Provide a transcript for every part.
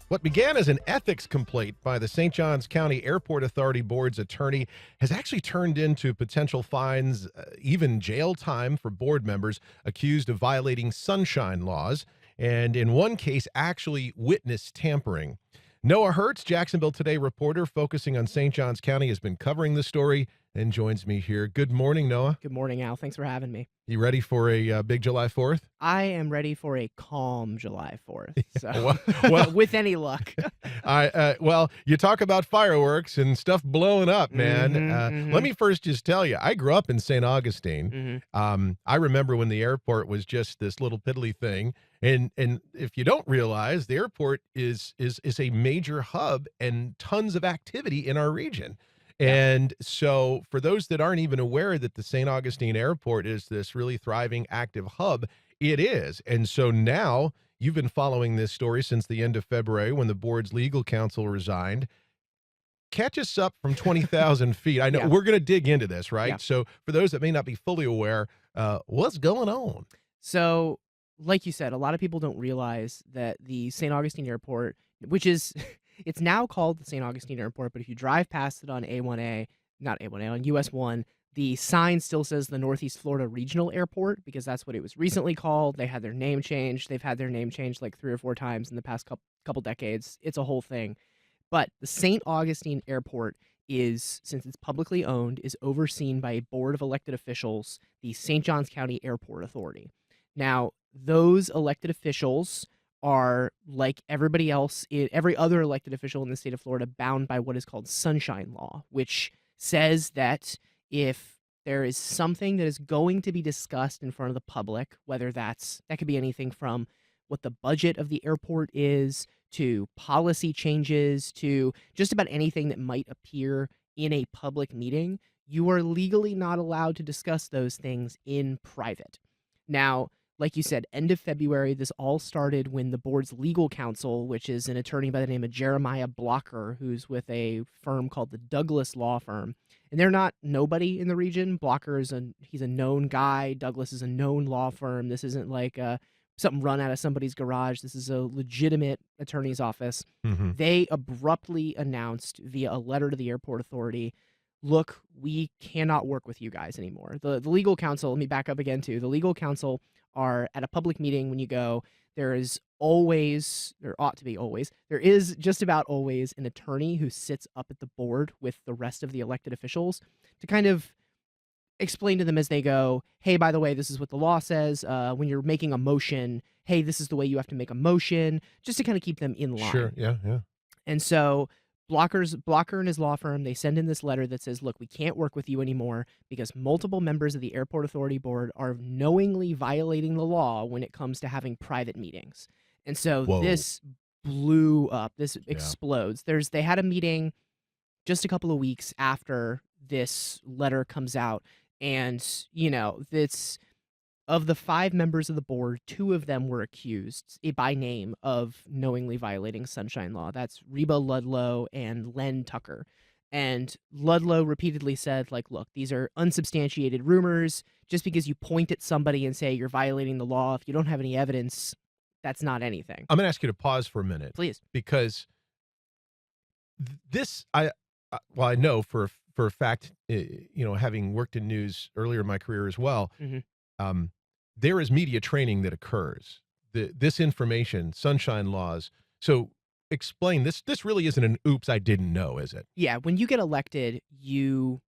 What began as an ethics complaint by the St. Johns County Airport Authority Board's attorney has actually turned into potential fines, even jail time for board members accused of violating sunshine laws, and in one case, actually witness tampering. Noah Hertz, Jacksonville Today reporter focusing on St. Johns County, has been covering the story and joins me here. Good morning, Noah. Good morning, Al. Thanks for having me. You ready for a big July 4th? I am ready for a calm July 4th, so Well, with any luck. well, you talk about fireworks and stuff blowing up, man. Let me first just tell you, I grew up in St. Augustine. I remember when the airport was just this little piddly thing. And if you don't realize, the airport is a major hub and tons of activity in our region. And so for those that aren't even aware that the St. Augustine Airport is this really thriving, active hub, it is. And so now you've been following this story since the end of February when the board's legal counsel resigned. Catch us up from 20,000 feet. I know we're going to dig into this, right? Yeah. So for those that may not be fully aware, what's going on? So, like you said, a lot of people don't realize that the St. Augustine Airport, which is, it's now called the St. Augustine Airport, but if you drive past it on on US 1, the sign still says the Northeast Florida Regional Airport because that's what it was recently called. They had their name changed. They've had their name changed like 3 or 4 times in the past couple decades. It's a whole thing. But the St. Augustine Airport is, since it's publicly owned, is overseen by a board of elected officials, the St. Johns County Airport Authority. Now, those elected officials are, like everybody else, every other elected official in the state of Florida, bound by what is called sunshine law, which says that if there is something that is going to be discussed in front of the public, whether that could be anything from what the budget of the airport is to policy changes to just about anything that might appear in a public meeting, you are legally not allowed to discuss those things in private. Now, like you said, end of February, this all started when the board's legal counsel, which is an attorney by the name of Jeremiah Blocker, who's with a firm called the Douglas Law Firm. And they're not nobody in the region. Blocker he's a known guy. Douglas is a known law firm. This isn't like something run out of somebody's garage. This is a legitimate attorney's office. They abruptly announced via a letter to the airport authority, look, we cannot work with you guys anymore. The legal counsel, let me back up again too. The legal counsel are at a public meeting when you go, there is just about always an attorney who sits up at the board with the rest of the elected officials to kind of explain to them as they go, hey, by the way, this is what the law says. When you're making a motion, hey, this is the way you have to make a motion, just to kind of keep them in line. Sure, yeah. And so Blocker and his law firm, they send in this letter that says, look, we can't work with you anymore because multiple members of the Airport Authority Board are knowingly violating the law when it comes to having private meetings. And so this blew up. This explodes. They had a meeting just a couple of weeks after this letter comes out. And, of the 5 members of the board, 2 of them were accused by name of knowingly violating sunshine law. That's Reba Ludlow and Len Tucker. And Ludlow repeatedly said, like, look, these are unsubstantiated rumors. Just because you point at somebody and say you're violating the law, if you don't have any evidence, that's not anything. I'm going to ask you to pause for a minute. Please. Because this, I know for a fact, having worked in news earlier in my career as well, there is media training that occurs. This information, sunshine laws. So explain this. This really isn't an oops, I didn't know, is it? Yeah, when you get elected, you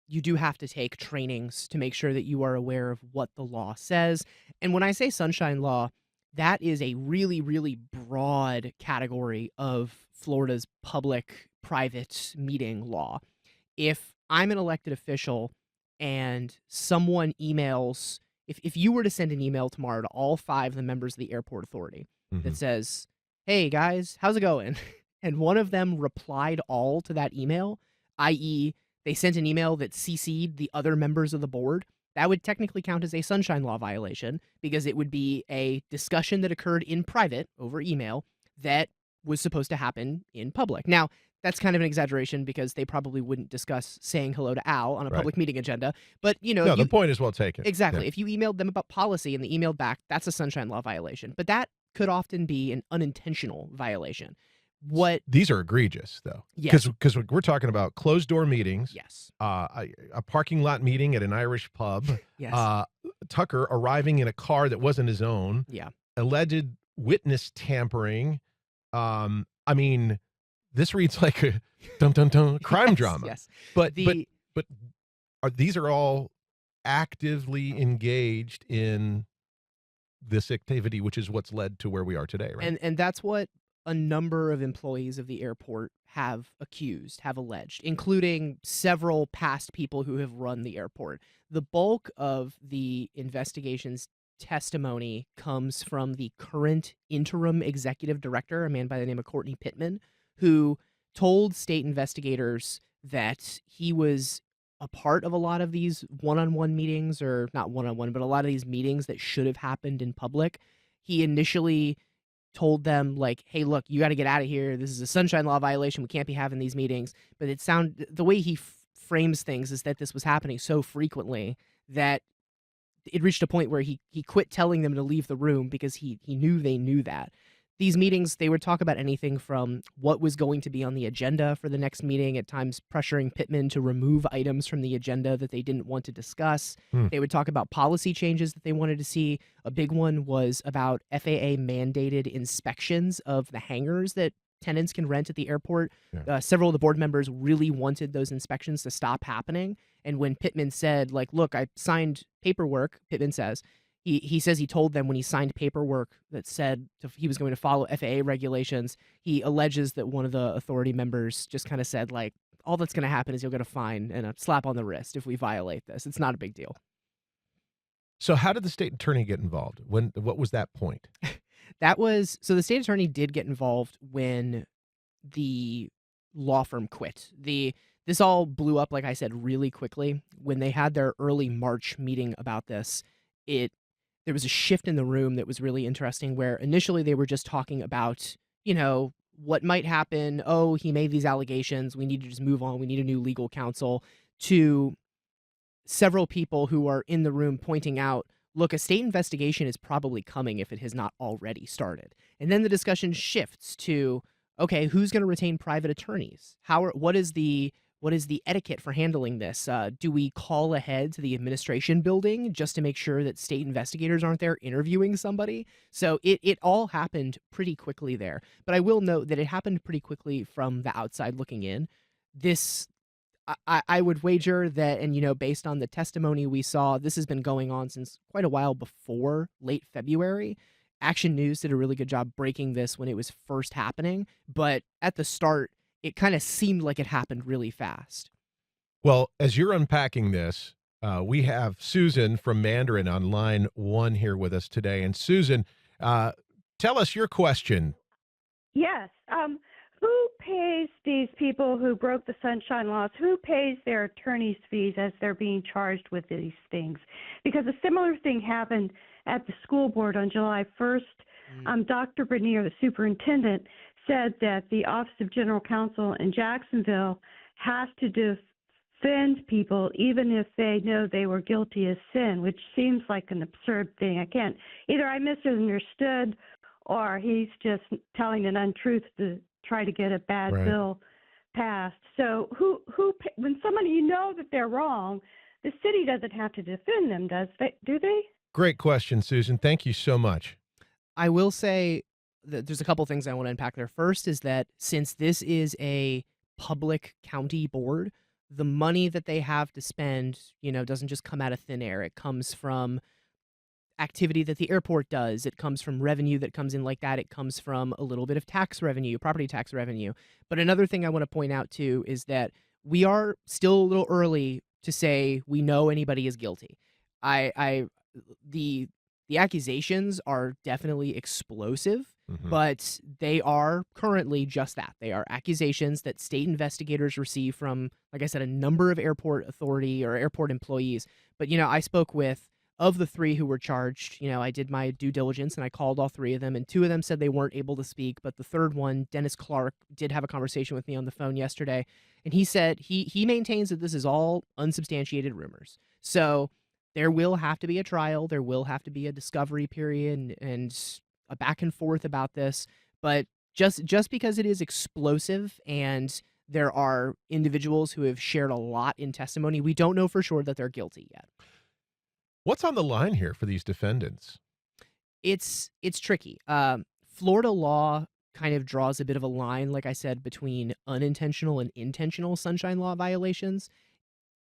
do have to take trainings to make sure that you are aware of what the law says. And when I say sunshine law, that is a really, really broad category of Florida's public-private meeting law. If I'm an elected official and someone emails, if you were to send an email tomorrow to all 5 of the members of the airport authority that says, hey guys, how's it going? And one of them replied all to that email, i.e. they sent an email that CC'd the other members of the board, that would technically count as a sunshine law violation because it would be a discussion that occurred in private over email that was supposed to happen in public. Now, that's kind of an exaggeration because they probably wouldn't discuss saying hello to Al on a public meeting agenda. But, No, the point is well taken. Exactly. Yeah. If you emailed them about policy and they emailed back, that's a sunshine law violation. But that could often be an unintentional violation. What These are egregious, though, Yes. because we're talking about closed door meetings, Yes. a parking lot meeting at an Irish pub, Yes. uh, Tucker arriving in a car that wasn't his own, Yeah. alleged witness tampering. I mean, this reads like a dun dun dun crime Yes, drama. yes. But but The but these are all actively engaged in this activity, which is what's led to where we are today, right? and that's what a number of employees of the airport have accused, have alleged, including several past people who have run the airport. The bulk of the investigation's testimony comes from the current interim executive director, a man by the name of Courtney Pittman, who told state investigators that he was a part of a lot of these one-on-one meetings, or not one-on-one, but a lot of these meetings that should have happened in public. He initially told them, like, "Hey, look, you gotta get out of here. This is a sunshine law violation. We can't be having these meetings." But the way he frames things is that this was happening so frequently that it reached a point where he quit telling them to leave the room because he knew they knew that. These meetings, they would talk about anything from what was going to be on the agenda for the next meeting, at times pressuring Pittman to remove items from the agenda that they didn't want to discuss. Hmm. They would talk about policy changes that they wanted to see. A big one was about FAA mandated inspections of the hangars that tenants can rent at the airport. Yeah. Several of the board members really wanted those inspections to stop happening. And when Pittman said, like, "Look, I signed paperwork," Pittman says, he says he told them when he signed paperwork that said he was going to follow FAA regulations. He alleges that one of the authority members just kind of said, like, "All that's going to happen is you'll get a fine and a slap on the wrist if we violate this. It's not a big deal." So how did the state attorney get involved? What was that point? So the state attorney did get involved when the law firm quit. This all blew up, like I said, really quickly. When they had their early March meeting about this, it there was a shift in the room that was really interesting, where initially they were just talking about, what might happen. "Oh, he made these allegations. We need to just move on. We need a new legal counsel," to several people who are in the room pointing out, "Look, a state investigation is probably coming if it has not already started." And then the discussion shifts to, okay, who's going to retain private attorneys? What is the etiquette for handling this? Do we call ahead to the administration building just to make sure that state investigators aren't there interviewing somebody? So it all happened pretty quickly there. But I will note that it happened pretty quickly from the outside looking in. This I would wager that, and based on the testimony we saw, this has been going on since quite a while before late February. Action News did a really good job breaking this when it was first happening, but at the start, it kind of seemed like it happened really fast. Well, as you're unpacking this, we have Susan from Mandarin on line one here with us today. And Susan, tell us your question. Yes. Who pays these people who broke the sunshine laws? Who pays their attorney's fees as they're being charged with these things? Because a similar thing happened at the school board on July 1st. Dr. Bernier, the superintendent, said that the Office of General Counsel in Jacksonville has to defend people even if they know they were guilty of sin, which seems like an absurd thing. Either I misunderstood or he's just telling an untruth to try to get a bad Right. bill passed. So when somebody, that they're wrong, the city doesn't have to defend them, do they? Great question, Susan. Thank you so much. I will say that there's a couple things I want to unpack there. First is that since this is a public county board, the money that they have to spend, doesn't just come out of thin air. It comes from activity that the airport does. It comes from revenue that comes in like that. It comes from a little bit of tax revenue, property tax revenue. But another thing I want to point out too is that we are still a little early to say we know anybody is guilty. The accusations are definitely explosive, but they are currently just that. They are accusations that state investigators receive from, like I said, a number of airport authority or airport employees. But, I spoke with, of the three who were charged, I did my due diligence and I called all three of them, and two of them said they weren't able to speak. But the third one, Dennis Clarke, did have a conversation with me on the phone yesterday. And he said he maintains that this is all unsubstantiated rumors. So there will have to be a trial. There will have to be a discovery period and a back and forth about this. But just because it is explosive and there are individuals who have shared a lot in testimony, we don't know for sure that they're guilty yet. What's on the line here for these defendants? It's tricky. Florida law kind of draws a bit of a line, like I said, between unintentional and intentional sunshine law violations.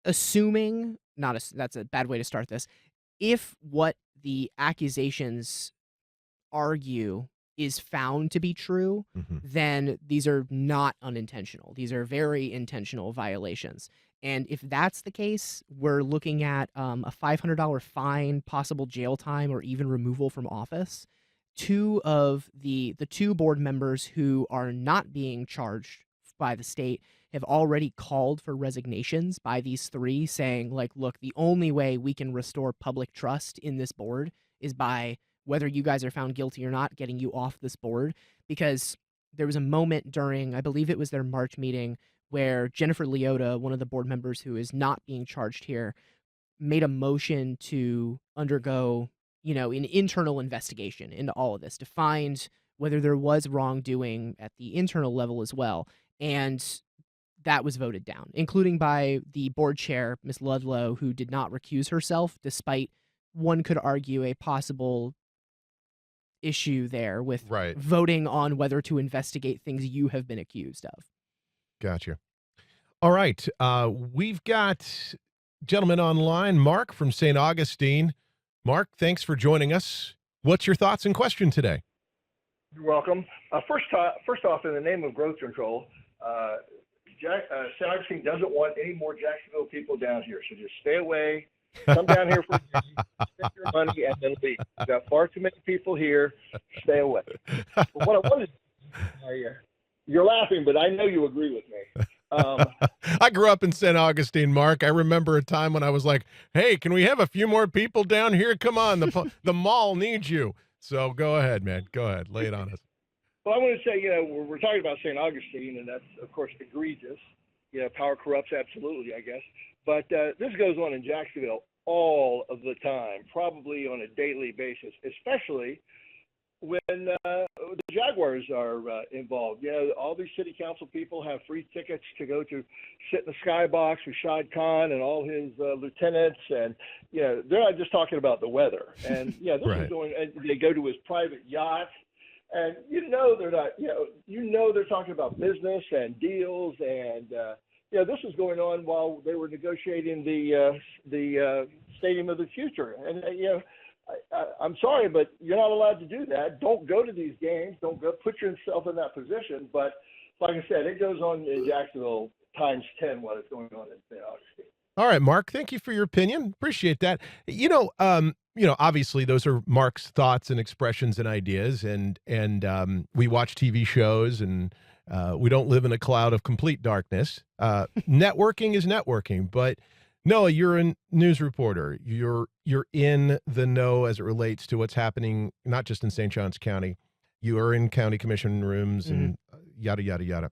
Assuming not a, that's a bad way to start this. If what the accusations argue is found to be true, then these are not unintentional. These are very intentional violations. And if that's the case, we're looking at a $500 fine, possible jail time, or even removal from office. Two of the two board members who are not being charged by the state have already called for resignations by these three, saying, like, look, the only way we can restore public trust in this board is by, whether you guys are found guilty or not, getting you off this board. Because there was a moment during, I believe it was their March meeting, where Jennifer Leota, one of the board members who is not being charged here, made a motion to undergo, an internal investigation into all of this to find whether there was wrongdoing at the internal level as well. And that was voted down, including by the board chair, Ms. Ludlow, who did not recuse herself, despite, one could argue, a possible issue there with voting on whether to investigate things you have been accused of. Gotcha. All right. We've got gentleman online, Mark from St. Augustine. Mark, thanks for joining us. What's your thoughts and question today? You're welcome. First off, in the name of growth control, St. Augustine doesn't want any more Jacksonville people down here, so just stay away. Come down here for a day, spend your money, and then leave. We've got far too many people here. Stay away. But what I wanted to you're laughing, but I know you agree with me. I grew up in St. Augustine, Mark. I remember a time when I was like, hey, can we have a few more people down here? Come on, the mall needs you. So go ahead, man. Go ahead. Lay it on us. Well, I want to say, we're talking about St. Augustine, and that's, of course, egregious. Power corrupts, absolutely, I guess. But this goes on in Jacksonville all of the time, probably on a daily basis, especially when the Jaguars are involved. All these city council people have free tickets to go to sit in the skybox with Shad Khan and all his lieutenants. And, they're not just talking about the weather. And, this is going, and they go to his private yacht. And they're not, they're talking about business and deals, and this is going on while they were negotiating the Stadium of the Future. And I'm sorry, but you're not allowed to do that. Don't go to these games. Don't go put yourself in that position. But like I said, it goes on in Jacksonville times 10 what is going on in St. Augustine. All right, Mark, thank you for your opinion. Appreciate that. Obviously those are Mark's thoughts and expressions and ideas, and we watch TV shows, and we don't live in a cloud of complete darkness. Networking is networking, but Noah, you're a news reporter. You're in the know as it relates to what's happening, not just in St. Johns County. You are in county commission rooms and yada, yada, yada.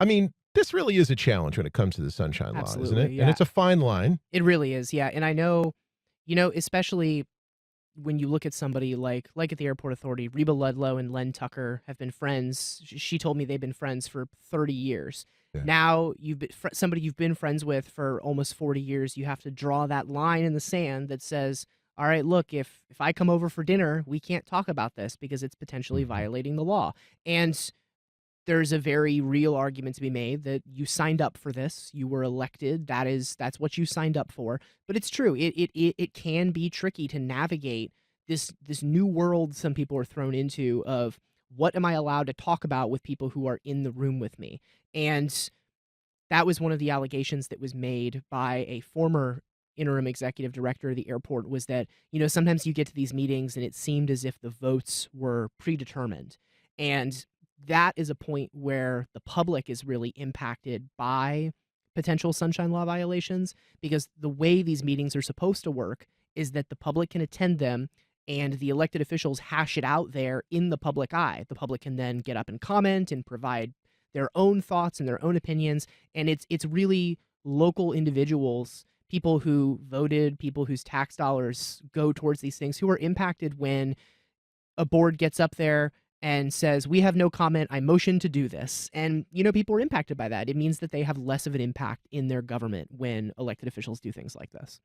I mean, this really is a challenge when it comes to the Sunshine Law, isn't it? Yeah. And it's a fine line. It really is, yeah. And I know, especially when you look at somebody like at the Airport Authority, Reba Ludlow and Len Tucker have been friends. She told me they've been friends for 30 years. Yeah. Now you've been somebody you've been friends with for almost 40 years. You have to draw that line in the sand that says, all right, look, if I come over for dinner, we can't talk about this because it's potentially violating the law. And there's a very real argument to be made that you signed up for this. You were elected. That's what you signed up for. But it's true. It can be tricky to navigate this new world some people are thrown into of what am I allowed to talk about with people who are in the room with me. And that was one of the allegations that was made by a former interim executive director of the airport, was that, sometimes you get to these meetings and it seemed as if the votes were predetermined. And that is a point where the public is really impacted by potential Sunshine Law violations, because the way these meetings are supposed to work is that the public can attend them and the elected officials hash it out there in the public eye. The public can then get up and comment and provide their own thoughts and their own opinions. And it's really local individuals, people who voted, people whose tax dollars go towards these things, who are impacted when a board gets up there and says, "We have no comment. I motion to do this." And, people are impacted by that. It means that they have less of an impact in their government when elected officials do things like this.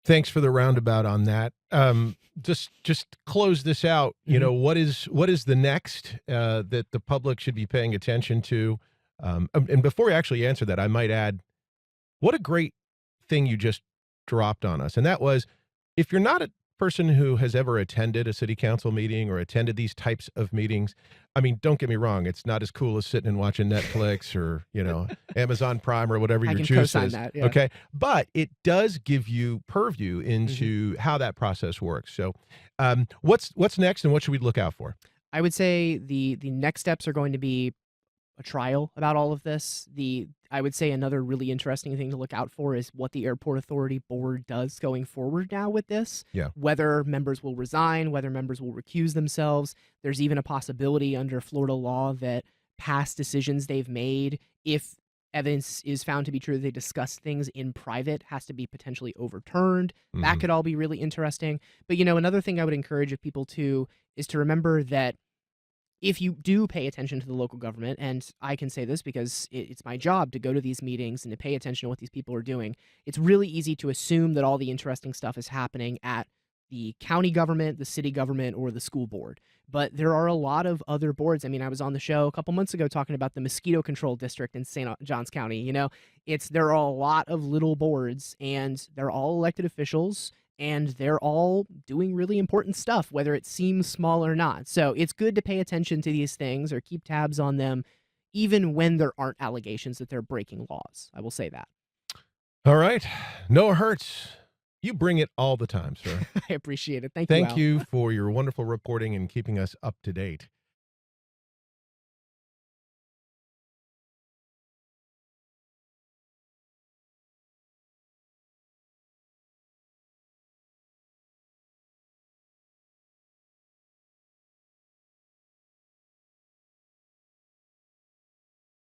Thanks for the roundabout on that. Just close this out. What is the next that the public should be paying attention to? And before we actually answer that, I might add, what a great thing you just dropped on us. And that was, if you're not a person who has ever attended a city council meeting or attended these types of meetings, I mean, don't get me wrong, it's not as cool as sitting and watching Netflix or, Amazon Prime or whatever I your can choice co-sign is. that, yeah. Okay. But it does give you purview into how that process works. So what's next and what should we look out for? I would say the next steps are going to be a trial about all of this. I would say another really interesting thing to look out for is what the Airport Authority Board does going forward now with this. Yeah. Whether members will resign, whether members will recuse themselves. There's even a possibility under Florida law that past decisions they've made, if evidence is found to be true, they discuss things in private, has to be potentially overturned. That could all be really interesting. But, another thing I would encourage of people too is to remember that if you do pay attention to the local government, and I can say this because it's my job to go to these meetings and to pay attention to what these people are doing, it's really easy to assume that all the interesting stuff is happening at the county government, the city government, or the school board. But there are a lot of other boards. I mean, I was on the show a couple months ago talking about the mosquito control district in St. Johns County. There are a lot of little boards, and they're all elected officials, and they're all doing really important stuff, whether it seems small or not. So it's good to pay attention to these things or keep tabs on them, even when there aren't allegations that they're breaking laws. I will say that. All right. Noah Hertz, you bring it all the time, sir. I appreciate it. Thank you, Al. Thank you for your wonderful reporting and keeping us up to date.